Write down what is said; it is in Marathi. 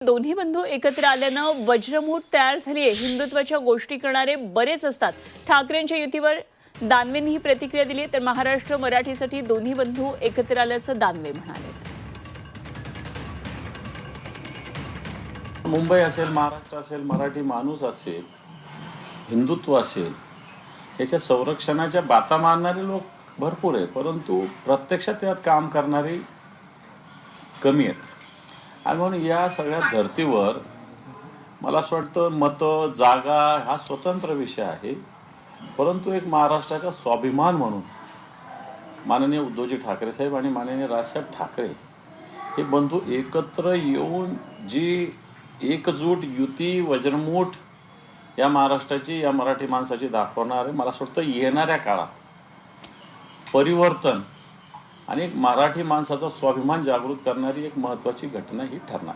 दोन्ही बंधू एकत्र आल्यानं वज्रमूठ तयार झाली आहे. हिंदुत्वाच्या गोष्टी करणारे बरेच असतात. ठाकरेंच्या युतीवर दानवेंनी ही प्रतिक्रिया दिली, तर महाराष्ट्र मराठीसाठी दोन्ही बंधू एकत्र आल्याचं दानवे म्हणाले. मुंबई असेल, महाराष्ट्र असेल, मराठी माणूस असेल, हिंदुत्व असेल, याच्या संरक्षणाच्या बाता मारणारे लोक भरपूर आहे, परंतु प्रत्यक्षात यात काम करणारी कमी आहेत. आणि म्हणून या सगळ्या धर्तीवर मला असं वाटतं मतं, जागा हा स्वतंत्र विषय आहे, परंतु एक महाराष्ट्राचा स्वाभिमान म्हणून माननीय उद्धवजी ठाकरे साहेब आणि माननीय राजसाहेब ठाकरे हे बंधू एकत्र येऊन जी एकजूट युती वज्रमूठ या महाराष्ट्राची, या मराठी माणसाची दाखवणार आहे. मला असं वाटतं येणाऱ्या काळात परिवर्तन आणि एक मराठी माणसाचा स्वाभिमान जागृत करणारी एक महत्त्वाची घटना ही ठरणार.